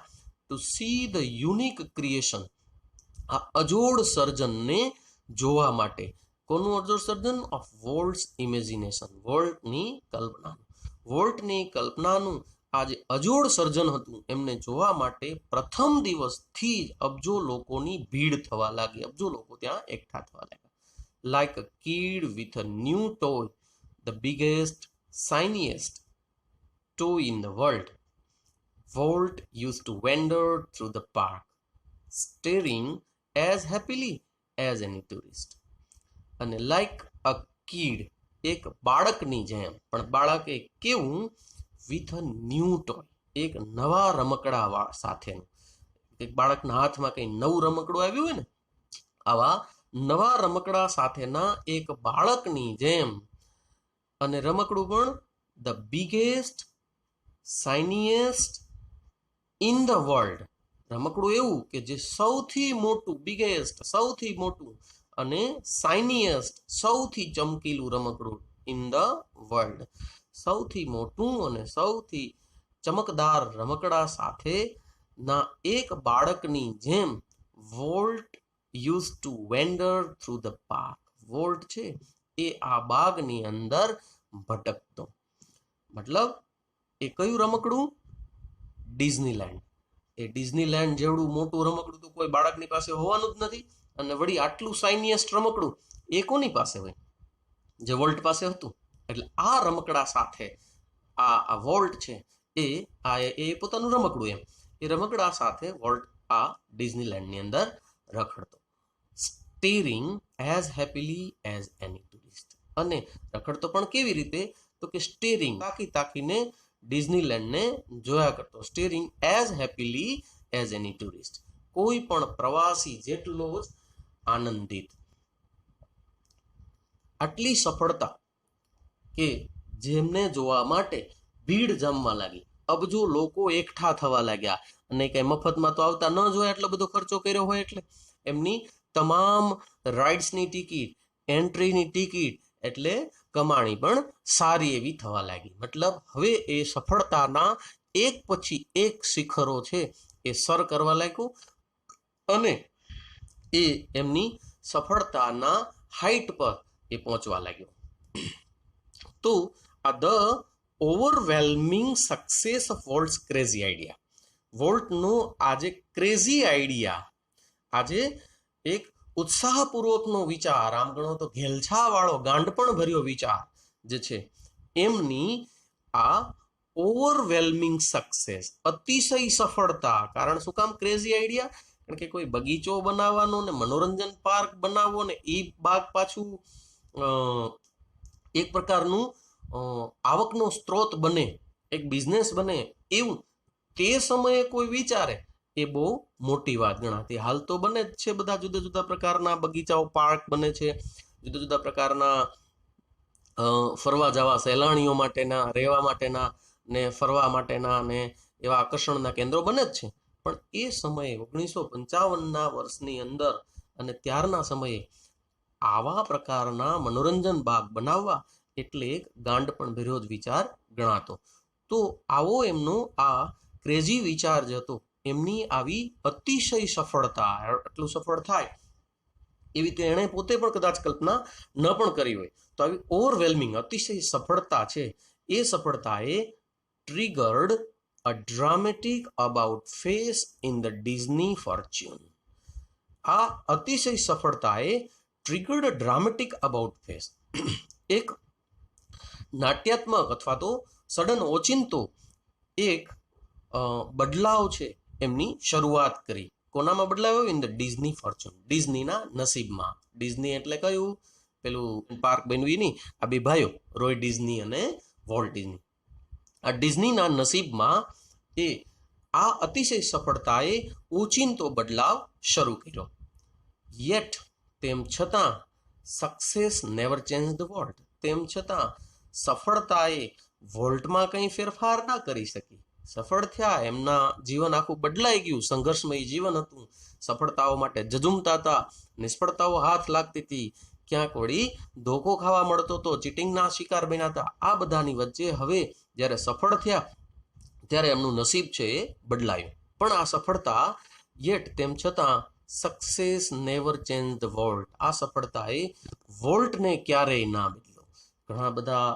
to see the unique creation, આ અજોડ સર્જનને જોવા માટે. કોનું અજોડ સર્જન? of Walt's imagination, વોલ્ટની કલ્પનાનું આ જે અજોડ સર્જન હતું એમને જોવા માટે પ્રથમ દિવસથી જ અબજો લોકોની ભીડ થવા લાગી, અબજો લોકો ત્યાં એકઠા થવા લાગ્યા. Like a kid with a new toy, the biggest, shiniest toy in the world. Walt used to wander through the park, staring as happily as any tourist. અને લાઈક અ કીડ, એક બાળકની જેમ, પણ બાળક એક કેવું? વિથ અ ન્યૂ ટોય, એક નવા રમકડા સાથેનું. એક બાળકના હાથમાં કંઈ નવું રમકડું આવ્યું હોય ને, આવા નવા રમકડા સાથેના એક બાળકની જેમ. અને રમકડું પણ the biggest, shiniest in the world. રમકડું એવું કે જે સૌથી મોટું, બિગેસ્ટ સૌથી મોટું, અને શાઇનીએસ્ટ સૌથી ચમકીલું રમકડું ઇન ધ વર્લ્ડ, સૌથી મોટું અને સૌથી ચમકદાર રમકડા સાથે ના એક બાળકની જેમ volt use two vendor through the park. Volt છે એ આ બાગની અંદર ભટકતો. મતલબ એ કયું રમકડું? ડિઝનીલેન્ડ. એ ડિઝનીલેન્ડ જેવડું મોટું રમકડું તો કોઈ બાળકની પાસે હોવાનું જ નથી. અને વળી આટલું શાઇનીએસ્ટ રમકડું એ કોની પાસે હોય? જે વોલ્ટ પાસે હતું. એટલે આ રમકડા સાથે આ વોલ્ટ છે એ પોતાનું રમકડું, એમ એ રમકડા સાથે વોલ્ટ આ ડિઝનીલેન્ડની અંદર રખડતો. સ્ટેરિંગ એઝ હેપીલી એઝ એની ટુરિસ્ટ. અને રખડતો પણ કેવી રીતે? તો કે સ્ટેરિંગ, તાકીને ડિઝનીલેન્ડને જોયા કરતો. સ્ટેરિંગ એઝ હેપીલી એઝ એની ટુરિસ્ટ, કોઈ પણ પ્રવાસી જેટલો જ આનંદિત. આટલી સફળતા કે જેમને જોવા માટે ભીડ જમવા લાગી, અબજો લોકો એકઠા થવા લાગ્યા. અને કઈ મફતમાં તો આવતા ન જોયા, એટલો બધો ખર્ચો કર્યો હોય એટલે. એમની તમામ રાઇડ્સની ટિકિટ, એન્ટ્રીની ટિકિટ, એટલે કમાણી પણ સારી એવી થવા લાગી. મતલબ હવે એ સફળતાના એક પછી એક શિખરો છે એ સર કરવા લાગ્યું. અને એ એમની સફળતાના હાઈટ પર એ પહોંચવા લાગ્યો. તો આ the overwhelming success of Walt's crazy idea. વોલ્ટનો આજે ક્રેઝી આઈડિયા, આજે એક ઉત્સાહપૂર્વકનો વિચાર, આમ ગણો તો ઘેલછાવાળો, ગાંડપણ ભર્યો વિચાર જે છે, એમની આ ઓવરવેલ્મિંગ સક્સેસ, અતિશય સફળતા. કારણ શું કામ ક્રેઝી આઈડિયા? કારણ કે કોઈ બગીચો બનાવવાનો ને મનોરંજન પાર્ક બનાવવો ને એ બાગ પાછું એક પ્રકારનું આવકનો સ્ત્રોત બને, એક બિઝનેસ બને, એવું તે સમયે કોઈ વિચારે એ બહુ મોટી વાત ગણાતી. હાલ તો બને જ છે, બધા જુદા જુદા પ્રકારના બગીચાઓ, પાર્ક બને છે, જુદા જુદા પ્રકારના ફરવા જવા સહેલાણીઓ માટેના, રહેવા માટેના ને ફરવા માટેના ને એવા આકર્ષણના કેન્દ્રો બને જ છે. પણ એ સમયે 1955ના વર્ષની અંદર અને ત્યારના સમયે આવા પ્રકારના મનોરંજન બાગ બનાવવા એટલે એક ગાંડપણ ભર્યો જ વિચાર ગણાતો. તો આવો એમનો આ ક્રેઝી વિચાર જ હતો. એમની આવી અતિશય સફળતા, આટલું સફળ થાય એવી રીતે એણે પોતે પણ કદાચ કલ્પના ન પણ કરી હોય. તો આવી ઓવરવેલ્મિંગ અતિશય સફળતા છે, એ સફળતાએ triggered a dramatic about face in the Disney fortune. આ અતિશય સફળતાએ triggered a dramatic about face, એક નાટ્યાત્મક અથવા તો સડન ઓચિંતો એક બદલાવ છે એમની શરૂઆત કરી. કોનામાં બદલાવ આવ્યો? ઇન ધ ડિઝની ફોર્ચ્યુન, ડિઝનીના નસીબમાં. ડિઝની એટલે કયું? પેલું પાર્ક બન્યું નહીં, આ બે ભાઈઓ રોય ડિઝની અને વોલ્ટ ડિઝની. આ ડિઝનીના નસીબમાં એ આ અતિશય સફળતાએ ઓચિંતો બદલાવ શરૂ કર્યો. યેટ, તેમ છતાં, success never change the volt. તેમ છતાં સફળતાએ વોલ્ટમાં કંઈ ફેરફાર ના કરી શકી. સફળ થયા, એમના જીવન આખું બદલાઈ ગયું, સંઘર્ષમય જીવન હતું, સફળતાઓ માટે જજુમતા હતા, નિષ્ફળતાઓ હાથ લાગતી હતી, ક્યાંક વળી ધોકો ખાવા મળતો હતો, ચીટિંગના શિકાર બન્યા હતા. આ બધાની વચ્ચે હવે જ્યારે સફળ થયા ત્યારે એમનું નસીબ છે એ બદલાયું. પણ આ સફળતા, યેટ તેમ છતાં, success never change the volt. આ સફળતાએ વોલ્ટને ક્યારેય ના બદલ્યો. ઘણા બધા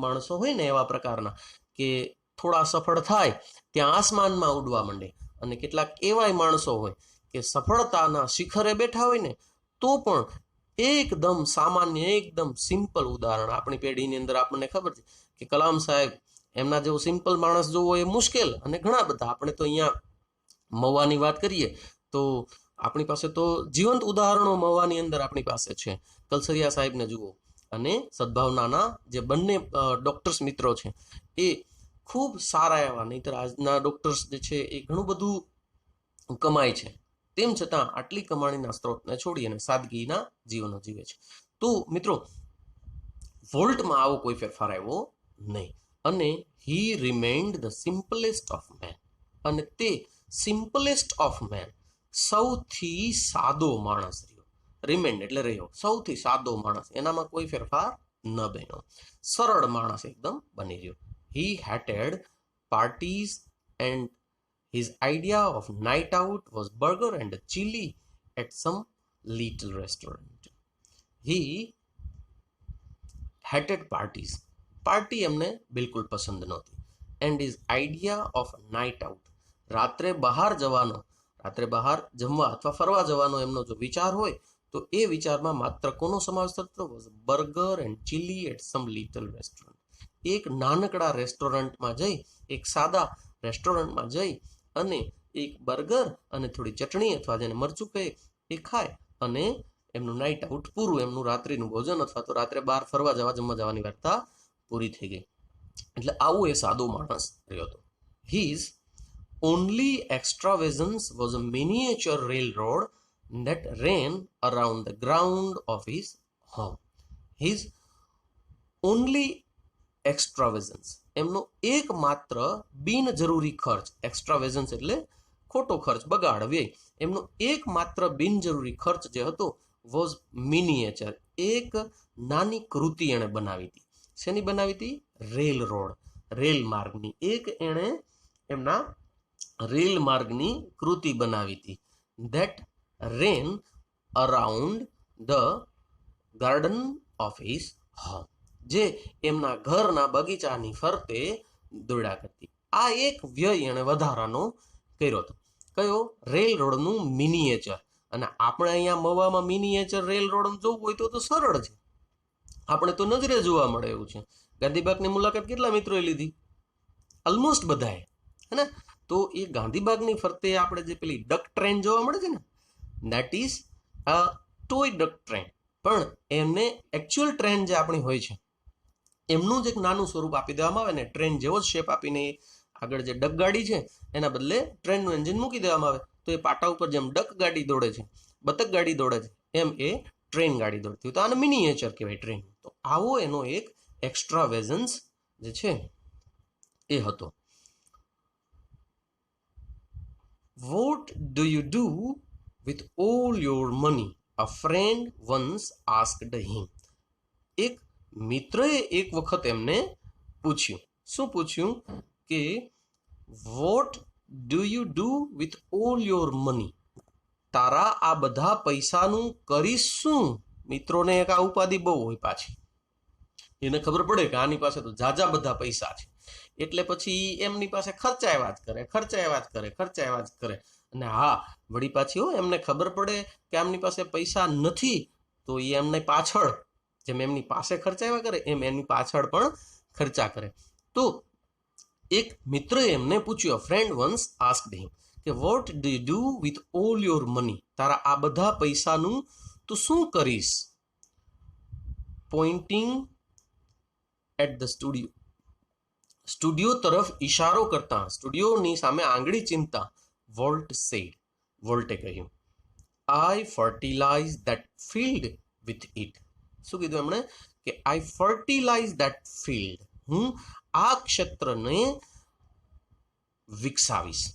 માણસો હોય ને એવા પ્રકારના કે થોડા સફળ થાય ત્યાં આસમાનમાં ઉડવા માંડે. અને કેટલાક એવાય માણસો હોય કે સફળતાના શિખરે બેઠા હોય ને તો પણ એકદમ સામાન્ય, એકદમ સિમ્પલ ઉદાહરણ આપણી પેઢીની અંદર આપણને ખબર છે કે કલામ સાહેબ એમના જેવો સિમ્પલ માણસ જોવો એ મુશ્કેલ, અને ઘણા બધા. આપણે તો અહીંયા મવાની વાત કરીએ તો આપણી પાસે તો જીવંત ઉદાહરણો મવાની અંદર આપણી પાસે છે. કલસરિયા સાહેબને જુઓ, અને સદભાવનાના જે બંને ડોક્ટર્સ મિત્રો છે એ ખૂબ સારા એવા, નહીતર આજના ડોક્ટર્સ જે છે એ ઘણું બધું કમાય છે, તેમ છતાં આટલી કમાણીના સ્ત્રોતને છોડી અને સાદગીના જીવનો જીવે છે. તો મિત્રો, વોલ્ટમાં આવો કોઈ ફેરફાર આવ્યો નહીં, અને હી રિમેન્ડ ધ સિમ્પલેસ્ટ ઓફ મેન. અને તે સિમ્પલેસ્ટ ઓફ મેન, સૌથી સાદો માણસ રહ્યો. રિમેન્ડ એટલે રહ્યો, સૌથી સાદો માણસ, એનામાં કોઈ ફેરફાર ન બન્યો, સરળ માણસ એકદમ બની રહ્યો. He hated parties and his idea of night out was burger and chili at some little restaurant. He hated parties. Party એમને બિલકુલ પસંદ નહોતી. And his idea of night out, રાત્રે બહાર જવાનો, રાત્રે બહાર જમવા અથવા ફરવા જવાનો એમનો જો વિચાર હોય તો એ વિચારમાં માત્ર કોનો સમાવેશ થતો? was burger and chili at some little restaurant. એક નાનકડા રેસ્ટોરન્ટમાં જઈ, એક સાદા રેસ્ટોરન્ટમાં જઈ અને એક બર્ગર અને થોડી ચટણી અથવા જેને મરચું કહે એ ખાય, અને એમનું નાઇટ આઉટ પૂરું, એમનું રાત્રિનું ભોજન અથવા તો રાત્રે બહાર ફરવા જમવા જવાની વાર્તા પૂરી થઈ ગઈ. એટલે આવું એ સાદો માણસ રહ્યો હતો. His only extravagance was a miniature railroad that ran around the ground of his home. His only extravagance, એમનો એકમાત્ર બિનજરૂરી ખર્ચ, એક્સ્ટ્રાવેઝન્સ એટલે ખોટો ખર્ચ, બગાડ, વ્યય, એમનો એકમાત્ર બિનજરૂરી ખર્ચ જે હતો વોઝ મિનિએચર, એક નાની કૃતિ એણે બનાવી હતી. શેની બનાવી હતી? રેલ રોડ, રેલ માર્ગની. એક એણે એમના રેલ માર્ગની કૃતિ બનાવી હતી. That rain around the garden of his home, જે એમના ઘરના બગીચાની ફરતે દોડ્યા કરતી. આ એક વ્યય એણે વધારાનો કર્યો હતો. કયો? રેલ રોડનું મિનિએચર. અને આપણે અહીંયા મવામાં મિનિએચર રેલ રોડ જોવું હોય તો સરળ છે, આપણે તો નજરે જોવા મળે એવું છે. ગાંધીબાગની મુલાકાત કેટલા મિત્રોએ લીધી? ઓલમોસ્ટ બધાએ, હે ને? તો એ ગાંધીબાગની ફરતે આપણે જે પેલી ડક ટ્રેન જોવા મળે છે ને, that is a toy duck train. પણ એમને એકચ્યુઅલ ટ્રેન જે આપણી હોય છે એમનું જ એક નાનું સ્વરૂપ આપી દેવામાં આવે ને, ટ્રેન જેવો જ શેપ આપીને આગળ જે ડક ગાડી છે એના બદલે ટ્રેનનું એન્જિન મૂકી દેવામાં આવે, તો એ પાટા ઉપર જેમ ડક ગાડી દોડે છે, બતક ગાડી દોડે છે, એમ એ ટ્રેન ગાડી દોડતી હોય. તો આને મિનિએચર કહેવાય ટ્રેન. તો આવો એનો એક એક્સ્ટ્રાવેઝન્સ જે છે એ હતો. What do you do with all your money? A friend once asked him. એક મિત્રએ એક વખત એમને પૂછ્યું. શું પૂછ્યું? કે what do you do with all your money? તારા આ બધા પૈસાનું કરીશ શું? મિત્રોને એક આ ઉપાધિ બહુ હોય પાછી. એને ખબર પડે કે આની પાસે તો જાજા બધા પૈસા છે, એટલે પછી એમની પાસે ખર્ચાવ્યા જ કરે. અને હા, વળી પાછી એમને ખબર પડે કે આમની પાસે પૈસા નથી, તો એ એમને પાછળ, જેમ એમની પાસે ખર્ચાવ્યા કરે એમ એમની પાછળ પણ ખર્ચા કરે. તો એક મિત્રએ એમને પૂછ્યું, ફ્રેન્ડ વન્સ આસ્ક્ડ હિમ, કે what do you do with all your money? તારા આ બધા પૈસાનું તું શું કરીશ? Pointing at the studio, studio તરફ ઈશારો કરતા, સ્ટુડિયોની સામે આંગળી ચીંધતા, વોલ્ટ સેડ, વોલ્ટે કહ્યું, I fertilise that field with it. શું કીધું એમણે? કે આઈ ફર્ટિલાઇઝ ધેટ ફિલ્ડ, હું આ ક્ષેત્રને વિકસાવીશ.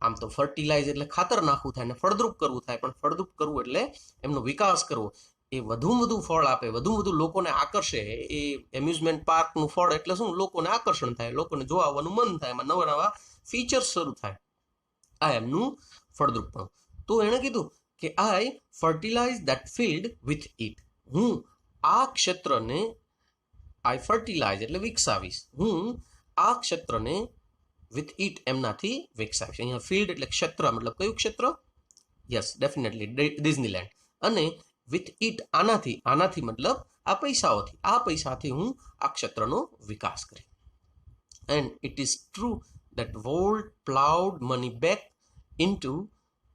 આમ તો ફર્ટિલાઇઝ એટલે ખાતર નાખવું થાય ને ફળદ્રુપ કરવું થાય, પણ ફળદ્રુપ કરવું એટલે એમનો વિકાસ કરવો, એ વધુ વધુ ફળ આપે, વધુ લોકોને આકર્ષે. એ એમ્યુઝમેન્ટ પાર્કનું ફળ એટલે શું? લોકોને આકર્ષણ થાય, લોકોને જોવા આવવાનું મન થાય, એમાં નવા નવા ફીચર્સ શરૂ થાય. આ એમનું ફળદ્રુપપણું. તો એણે કીધું કે I fertilise that field with it, હું આ ક્ષેત્રને, આઈ ફર્ટિલાઇઝ એટલે વિકસાવીશ, હું આ ક્ષેત્રને વિથ ઇટ એમનાથી વિકસાવીશ. અહીંયા ફિલ્ડ એટલે ક્ષેત્ર, મતલબ કયું ક્ષેત્ર? Yes, definitely Disneyland. અને વિથ ઇટ આનાથી, આનાથી મતલબ આ પૈસાઓથી, આ પૈસાથી હું આ ક્ષેત્રનો વિકાસ કરીશ. and it is true that Volt plowed money back into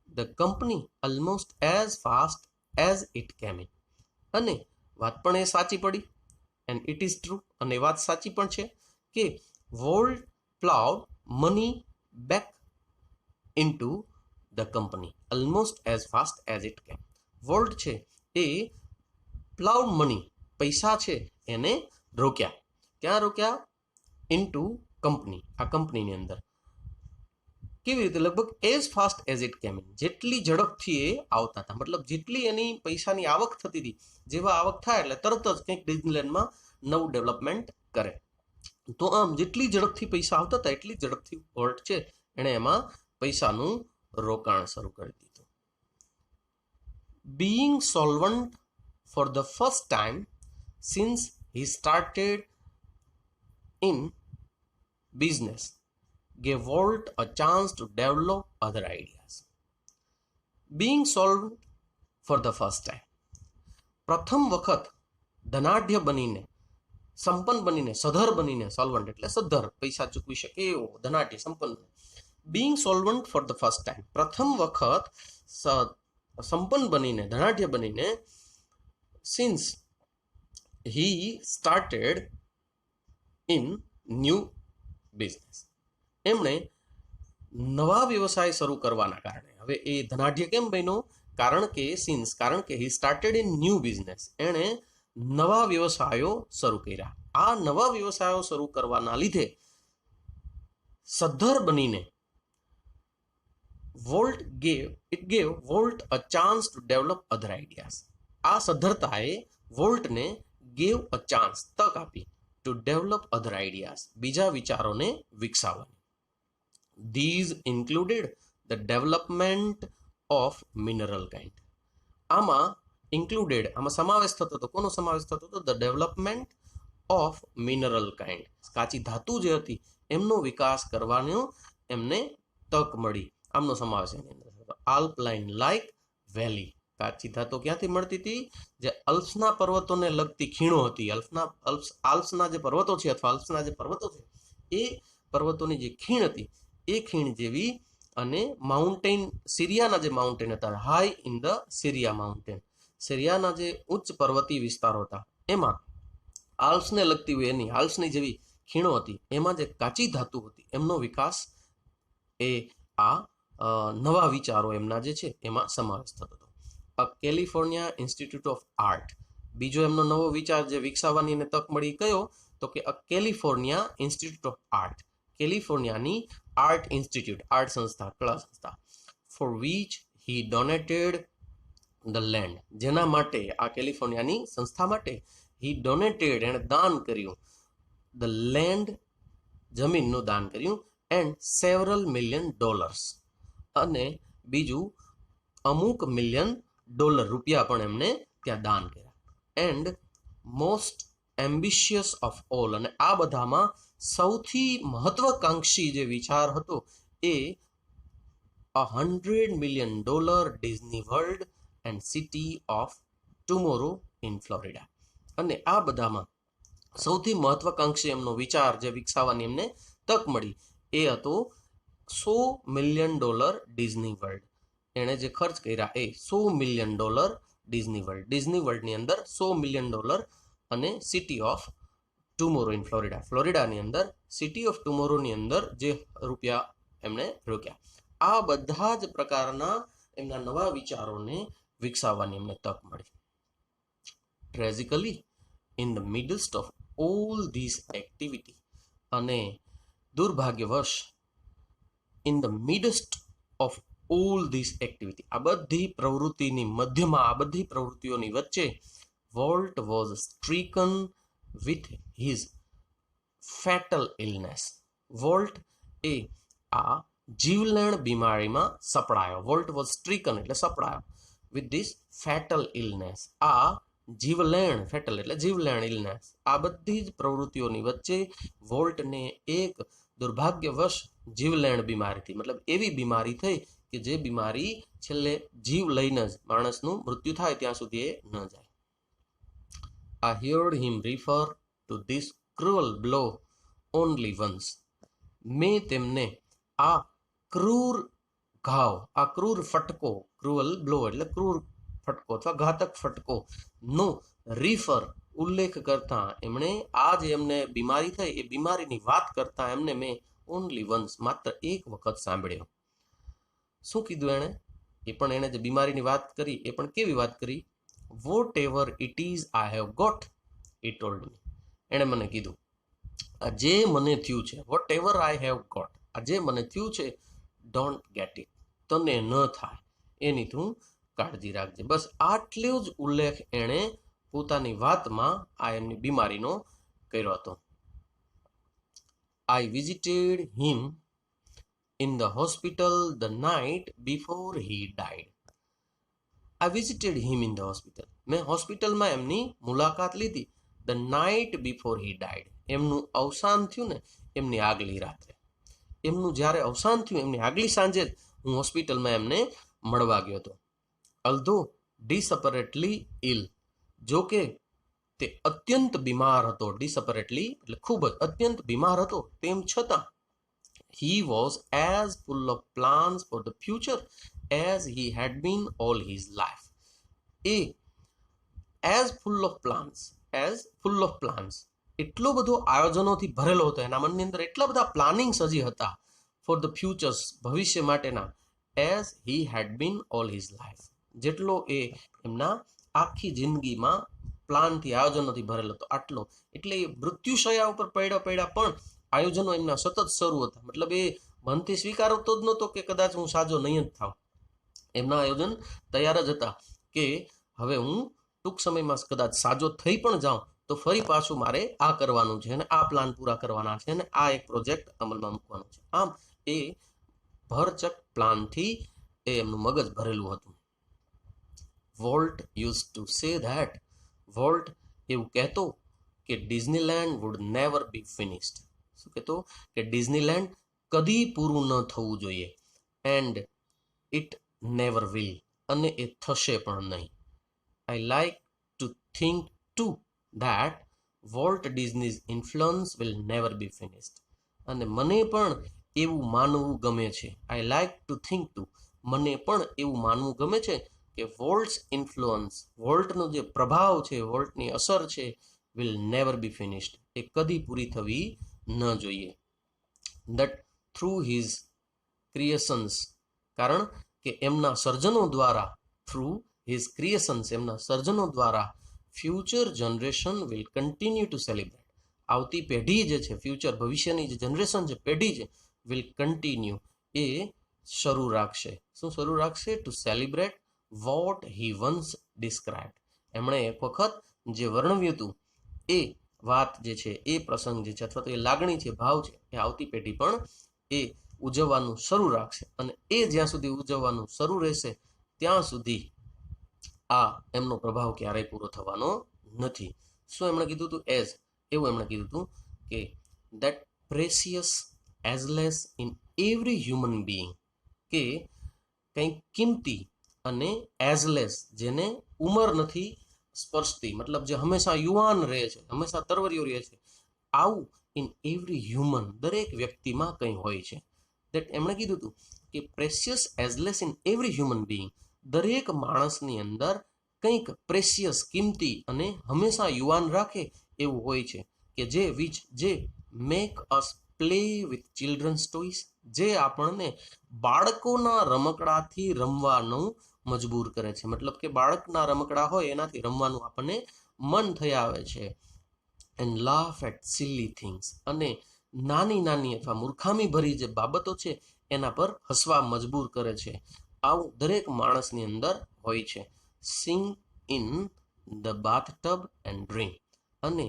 the company almost as fast as it came in. અને વાત પણ એ સાચી પડી, and it is true, અને વાત સાચી પણ છે કે Volt plowed money back into the company almost as fast as it came. Volt છે એ plowed money પૈસા છે એને રોક્યા. ક્યાં રોક્યા? ઇન્ટુ કંપની, આ કંપનીની અંદર. કેવી રીતે? લગભગ એઝ ફાસ્ટ એઝ ઇટ કેમ ઇન, જેટલી ઝડપથી એ આવતા હતા, મતલબ જેટલી એની પૈસાની આવક થતી હતી, જેવા આવક થાય એટલે તરત જ કંઈક ડિઝનીલેન્ડમાં નવું ડેવલપમેન્ટ કરે. તો આમ જેટલી ઝડપથી પૈસા આવતા હતા એટલી ઝડપથી વોલ્ટ છે એણે એમાં પૈસાનું રોકાણ શરૂ કરી દીધું. Being solvent for the first time since he started in business gave Volt a chance to develop other ideas. Being solvent for the first time. પ્રથમ વખત ધનાઢ્ય બનીને, સંપન્ન બનીને, સધર બનીને, સોલ્વન્ટ એટલે સધર, પૈસા ચૂકવી શકે એવો, ધનાઢ્ય સંપન્ન. Being solvent for the first time, પ્રથમ વખત સંપન્ન બનીને, ધનાઢ્ય બનીને, since he started in new business, એમણે નવા વ્યવસાય શરૂ કરવાના કારણે, હવે એ ધનાઢ્ય કેમ બન્યો? કારણ કે he started in new business, એણે નવા વ્યવસાયો શરૂ કર્યા. આ નવા વ્યવસાયો શરૂ કરવાના લીધે સદ્ધર બનીને it gave Volt a chance to develop other ideas. આ સદ્ધરતાએ વોલ્ટને gave a chance, તક આપી, to develop other ideas, બીજા વિચારોને વિકસાવવાની. These included the development of mineral kind. આમાં સમાવેશ થતો હતો, કોનો સમાવેશ થતો હતો? The development of mineral kind. કાચી ધાતુ જે હતી એમનો વિકાસ કરવાનો એમને તક મળી. આમનો સમાવેશ એની અંદર થતો. Alpine like valley, કાચી ધાતુ ક્યાંથી મળતી હતી? જે અલ્પ્સના પર્વતોને લગતી ખીણો હતી. આલ્પ્સના જે પર્વતો છે, અથવા આલ્પ્સના જે પર્વતો છે એ પર્વતોની જે ખીણ હતી એ ખીણ જેવી, અને માઉન્ટેન, સિરિયાના જે માઉન્ટેન હતા, high in the Sierra mountain, સિરિયાના જે ઉચ્ચ પર્વતીય વિસ્તારો હતા એમાં આલ્પ્સને લગતી હોય એની, આલ્પ્સની જેવી ખીણો હતી, એમાં જે કાચી ધાતુ હતી એમનો વિકાસ એ આ નવા વિચારો એમના જે છે એમાં સમાવેશ થતો હતો. કેલિફોર્નિયા ઇન્સ્ટિટ્યૂટ ઓફ આર્ટ, બીજો એમનો નવો વિચાર જે વિકસાવવાની એને તક મળી કયો? તો કે કેલિફોર્નિયા ઇન્સ્ટિટ્યૂટ ઓફ આર્ટ, કેલિફોર્નિયાની આર્ટ ઇન્સ્ટિટ્યૂટ, આર્ટ સંસ્થા, કળા સંસ્થા. For which he donated the land, જેના માટે, આ કેલિફોર્નિયાની સંસ્થા માટે, હી ડોનેટેડ, એણે દાન કર્યું, ધ લેન્ડ, જમીનનું દાન કર્યું, એન્ડ સેવરલ $million, અને બીજું અમુક $million, રૂપિયા પણ એમને ત્યાં દાન કર્યા. And most ambitious of all, અને આ બધામાં સૌથી મહત્વકાંક્ષી જે વિચાર હતો એ $100 million Disney world and city of Tomorrow in Florida. અને આ બધામાં સૌથી મહત્વકાંક્ષી એમનો વિચાર જે વિકસાવવાની એમને તક મળી એ હતો $100 million ડિઝની વર્લ્ડ. એણે જે ખર્ચ કર્યા એ $100 million ડિઝની વર્લ્ડ, ડિઝની વર્લ્ડની અંદર $100 million, અને City of Tomorrow in Florida, ફ્લોરિડાની અંદર સિટી ઓફ ટુમોરોની અંદર જે રૂપિયા એમણે રોક્યા. આ બધા જ પ્રકારના એમના નવા વિચારોને વિકસાવવાની એમને તક મળી. Tragically in the midst of all this activity, અને દુર્ભાગ્યવશ in the midst of all this activity, આ બધી પ્રવૃત્તિની મધ્યમાં, આ બધી પ્રવૃત્તિઓની વચ્ચે Walt was stricken with his fatal illness. Walt એ આ જીવલેણ બીમારીમાં સપડાયો. વોલ્ટ વોઝ સ્ટ્રીકન એટલે સપડાયો, વિથ ધીસ ફેટલ ઇલનેસ, આ જીવલેણ, ફેટલ એટલે જીવલેણ, ઇલનેસ, આ બધી જ પ્રવૃત્તિઓની વચ્ચે વોલ્ટને એક દુર્ભાગ્યવશ જીવલેણ બીમારીથી, મતલબ એવી બીમારી થઈ કે જે બીમારી છેલ્લે જીવ લઈને જ માણસનું મૃત્યુ થાય ત્યાં સુધી એ ન જાય. I heard him refer to this cruel blow only once. મેં તેમને આ ક્રૂર ઘાવ, આ ક્રૂર ફટકો, ક્રુઅલ બ્લો એટલે ક્રૂર ફટકો અથવા ઘાતક ફટકો નો રીફર ઉલ્લેખ કરતા એમણે આ જે એમને બીમારી થઈ એ બીમારીની વાત કરતા એમને મેં ઓનલી વન્સ માત્ર એક વખત સાંભળ્યો. શું કીધું એણે? એ પણ એણે જે બીમારીની વાત કરી એ પણ કેવી વાત કરી? Whatever it is I have got એ ટોલ્ડ મી. એણે મને કીધું આ જે મને થયું છે, whatever I have got, આ જે મને થયું છે, ડોન્ટ ગેટ ઇટ, તને ન થાય એની તું કાળજી રાખજે. બસ આટલો જ ઉલ્લેખ એણે પોતાની વાતમાં આ એમની બીમારીનો કર્યો હતો. I visited him in the hospital the night before he died. I visited him in the hospital. મેં હોસ્પિટલમાં એમની મુલાકાત લીધી the night before he died. એમનું અવસાન થયું ને એમની આગલી રાત્રે. એમનું જ્યારે અવસાન થયું એમની આગલી સાંજે જ હું હોસ્પિટલમાં એમને મળવા ગયો હતો. although desperately ill, જો કે તે અત્યંત બીમાર હતો. desperately એટલે ખૂબ જ અત્યંત બીમાર હતો તેમ છતાં he was as full of plans for the future as he had been all his life. as full of plans એટલો બધો આયોજનોથી ભરેલો હતો. એના મનની અંદર એટલા બધા પ્લાનિંગ્સ હજી હતા ફોર ધ ફ્યુચર્સ, ભવિષ્ય માટેના, as he had been all his life, જેટલો એ એમના આખી જિંદગીમાં પ્લાનથી આયોજનોથી ભરેલો હતો આટલો. એટલે એ મૃત્યુશયા ઉપર પડ્યા પણ આયોજનો એમના સતત શરૂ હતા. મતલબ એ મનથી સ્વીકારતો જ નહોતો કે કદાચ હું સાજો નહીં જ થાવ. એમના આયોજન તૈયાર જ હતા કે હવે હું ટૂંક સમયમાં કદાચ સાજો થઈ પણ જાઉં તો ફરી પાછું મારે આ કરવાનું છે અને આ પ્લાન પૂરા કરવાના છે અને આ એક પ્રોજેક્ટ અમલમાં મૂકવાનો છે. આમ એ ભરચક પ્લાનથી એ એમનું મગજ ભરેલું હતું. Walt use to say that, Walt એવું કહેતો કે Disneyland would never be finished. શું કહેતો? કે ડિઝનીલેન્ડ કદી પૂરું ન થવું જોઈએ. એન્ડ ઇટ નેવર વિલ, અને એ થશે પણ નહીં. I like to think to that Walt Disney's influence will never be finished. અને મને પણ એવું માનવું ગમે છે. I like to think to, મને પણ એવું માનવું ગમે છે કે વોલ્ટ્સ ઇન્ફ્લુઅન્સ, વોલ્ટનો જે પ્રભાવ છે, વોલ્ટની અસર છે, વિલ નેવર બી ફિનિશ્ડ, એ કદી પૂરી થવી ન જોઈએ. that through his creations, કારણ કે એમના સર્જનો દ્વારા, through his creations, એમના સર્જનો દ્વારા future generation will continue to celebrate, આવતી પેઢી જે છે, ફ્યુચર ભવિષ્યની જે જનરેશન છે, પેઢી છે, વિલ કન્ટિન્યુ એ શરૂ રાખશે. શું શરૂ રાખશે? To celebrate what he once described, એમણે એક વખત જે વર્ણવ્યું હતું એ વાત જે છે, એ પ્રસંગ જે છે, અથવા તો એ લાગણી છે, ભાવ છે, એ આવતી પેઢી પણ એ ઉજવવાનું શરૂ રાખશે. અને એ જ્યાં સુધી ઉજવવાનું શરૂ રહેશે ત્યાં સુધી આ એમનો પ્રભાવ ક્યારેય પૂરો થવાનો નથી. શું એમણે કીધું હતું? એઝ, એવું એમણે કીધું હતું કે that precious ageless in every human being, કે કંઈક કિંમતી અને એઝલેસ, જેને ઉંમર નથી સ્પર્શતી, મતલબ જે હંમેશા યુવાન રહે છે, હંમેશા તરવરિયો રહે છે, આવું ઇન એવરી હ્યુમન, દરેક વ્યક્તિમાં કંઈ હોય છે. દેટ એમણે કીધું હતું કે precious ageless in every human being, દરેક માણસની અંદર કંઈક પ્રેસિયસ, કિંમતી અને હંમેશા યુવાન રાખે એવું હોય છે, કે જે make us play with children's toys, જે આપણને બાળકોના રમકડાથી રમવાનું મજબૂર કરે છે. મતલબ કે બાળકના રમકડા હોય એનાથી રમવાનું આપણને મન થઈ આવે છે. And laugh at silly things, અને નાની નાની અથવા મૂર્ખામી ભરી જે બાબતો છે એના પર હસવા મજબૂર કરે છે. આવું દરેક માણસની અંદર હોય છે. Sing in the bathtub and dream, અને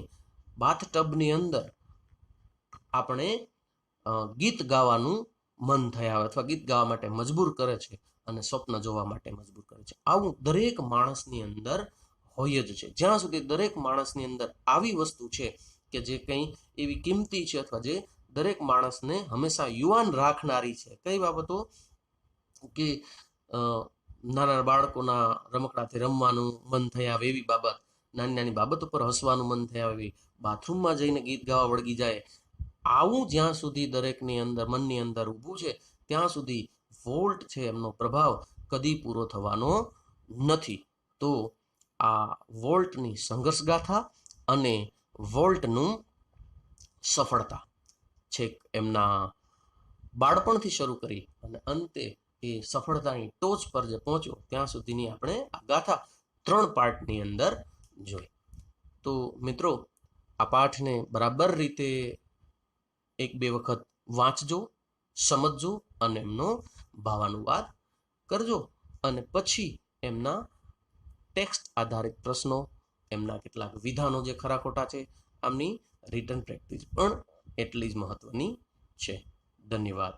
બાથટબની અંદર આપણે ગીત ગાવાનું મન થયા આવે અથવા ગીત ગાવા માટે મજબૂર કરે છે અને સ્વપ્ન જોવા માટે મજબૂર કરે છે. આવું દરેક માણસની અંદર હોય જ છે. જ્યાં સુધી દરેક માણસની અંદર આવી વસ્તુ છે કે જે કંઈ એવી કિંમતી છે અથવા જે દરેક માણસને હંમેશા યુવાન રાખનારી છે. કઈ બાબતો? કે નાના બાળકોના રમકડાથી રમવાનું મન થઈ આવે એવી બાબત, નાની નાની બાબતો પર હસવાનું મન થઈ આવે એવી, બાથરૂમમાં જઈને ગીત ગાવા વળગી જાય આવું જ્યાં સુધી દરેકની અંદર મનની અંદર ઊભું છે ત્યાં સુધી વોલ્ટ છે એમનો પ્રભાવ કદી પૂરો થવાનો નથી. તો આ વોલ્ટની સંઘર્ષ ગાથા અને વોલ્ટનું સફળતા છેક એમના બાળપણથી શરૂ કરી અને અંતે એ સફળતાની ટોચ પર જે પહોંચ્યો ત્યાં સુધીની આપણે આ ગાથા 3 પાર્ટની અંદર જોઈ. તો મિત્રો, આ પાઠને બરાબર રીતે 1-2 વખત વાંચજો, સમજજો અને એમનો ભાવાનુવાદ કરજો અને પછી એમના ટેક્સ્ટ આધારિત પ્રશ્નો, એમના કેટલાક વિધાનો જે ખરા ખોટા છે, આમની રિટન પ્રેક્ટિસ પણ એટલી જ મહત્વની છે. ધન્યવાદ.